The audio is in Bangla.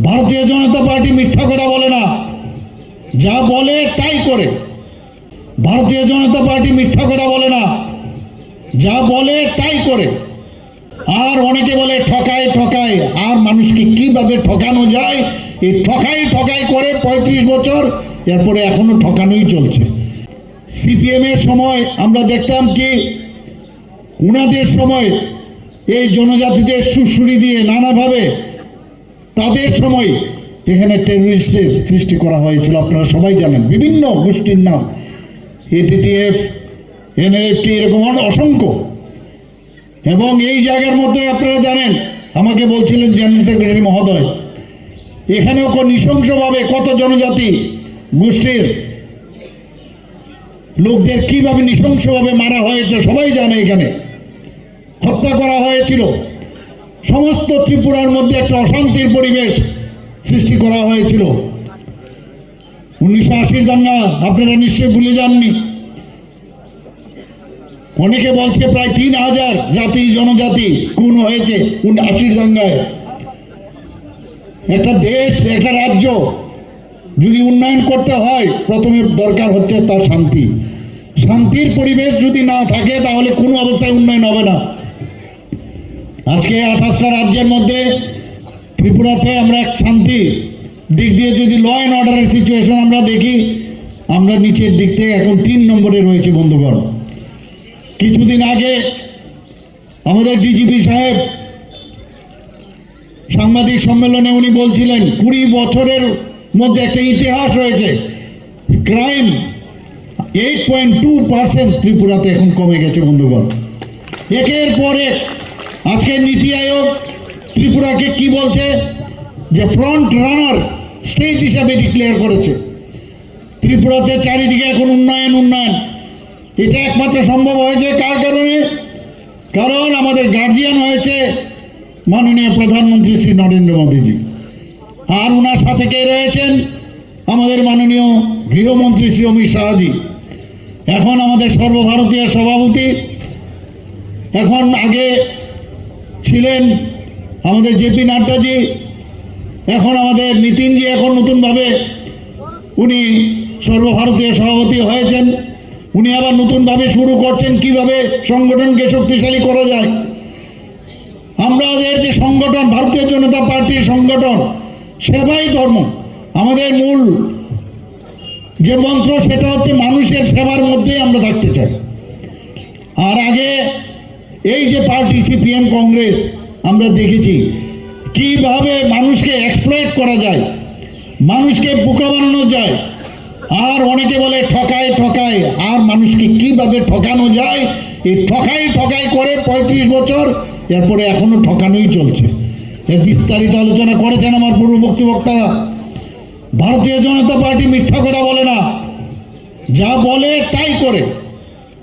ভারতীয় জনতা পার্টি মিথ্যা কথা বলে না, যা বলে তাই করে। ভারতীয় জনতা পার্টি মিথ্যা কথা বলে না, যা বলে তাই করে। আর অনেকে বলে ঠকায় ঠকায়, আর মানুষকে কিভাবে ঠকানো যায় এই ঠকাই ঠকাই করে 35 বছর, এরপরে এখনো ঠকানোই চলছে। সিপিএম এর সময় আমরা দেখতাম কি উনাদের সময় এই জনজাতিদের সুরসুরি দিয়ে নানাভাবে তাদের সময় এখানে টেররিস্টের সৃষ্টি করা হয়েছিল। আপনারা সবাই জানেন, বিভিন্ন গোষ্ঠীর নাম, এটিটিএফ, এনএলএফটি, এরকম অসংখ্য। এবং এই জায়গার মধ্যে আপনারা জানেন, আমাকে বলছিলেন জেনারেল সেক্রেটারি মহোদয়, এখানেও নৃশংসভাবে কত জনজাতি গোষ্ঠীর লোকদের কিভাবে নৃশংসভাবে মারা হয়েছে সবাই জানে। এখানে হত্যা করা হয়েছিল। সমস্ত ত্রিপুরার মধ্যে একটা অশান্তির পরিবেশ সৃষ্টি করা হয়েছিল। 1980 দাঙ্গা আপনারা নিশ্চয়ই ভুলে যাননি। অনেকে বলছে প্রায় 3000 জাতি জনজাতি খুন হয়েছে 80 দাঙ্গায়। একটা দেশ, একটা রাজ্য যদি উন্নয়ন করতে হয়, প্রথমে দরকার হচ্ছে তার শান্তি। শান্তির পরিবেশ যদি না থাকে তাহলে কোনো অবস্থায় উন্নয়ন হবে না। আজকে 28টা রাজ্যের মধ্যে ত্রিপুরাতে আমরা এক শান্তি দিক দিয়ে যদি ল অ্যান্ড অর্ডারের সিচুয়েশন আমরা দেখি, আমরা নিচের দিক থেকে এখন 3 নম্বরে রয়েছে বন্ধুগণ। কিছুদিন আগে আমাদের ডিজিপি সাহেব সাংবাদিক সম্মেলনে উনি বলছিলেন 20 বছরের মধ্যে একটা ইতিহাস রয়েছে। ক্রাইম 8.2% ত্রিপুরাতে এখন কমে গেছে বন্ধুগণ। একের পরে আজকে নীতি আয়োগ ত্রিপুরাকে কি বলছে যে ফ্রন্ট রানার স্টেট হিসাবে ডিক্লেয়ার করেছে। ত্রিপুরাতে চারিদিকে এখন উন্নয়ন উন্নয়ন। এটা একমাত্র সম্ভব হয়েছে কার কারণে? কারণ আমাদের গার্জিয়ান হয়েছে মাননীয় প্রধানমন্ত্রী শ্রী নরেন্দ্র মোদীজি, আর ওনার সাথে কে রয়েছেন? আমাদের মাননীয় গৃহমন্ত্রী শ্রী অমিত শাহজি, এখন আমাদের সর্বভারতীয় সভাপতি, এখন আগে ছিলেন আমাদের জেপি নাড্ডাজি, এখন আমাদের নীতিনজি, এখন নতুনভাবে উনি সর্বভারতীয় সভাপতি হয়েছেন। উনি আবার নতুনভাবে শুরু করছেন কিভাবে সংগঠনকে শক্তিশালী করা যায়। আমাদের যে সংগঠন, ভারতীয় জনতা পার্টির সংগঠন, সেবাই ধর্ম, আমাদের মূল যে মন্ত্র সেটা হচ্ছে মানুষের সেবার মধ্যেই আমরা থাকতে চাই। আর আগে এই যে পার্টি সিপিএম কংগ্রেস, আমরা দেখেছি কিভাবে মানুষকে এক্সপ্লয়েট করা যায়, মানুষকে বোকা বানানো যায়। আর অনেকে বলে ঠকায় ঠকায়, আর মানুষকে কিভাবে ঠকানো যায় এই ঠকাই ঠকাই করে 35 বছর, এরপরে এখনো ঠকানোই চলছে। এর বিস্তারিত আলোচনা করেছেন আমার পূর্ববর্তী বক্তারা। ভারতীয় জনতা পার্টি মিথ্যা কথা বলে না, যা বলে তাই করে।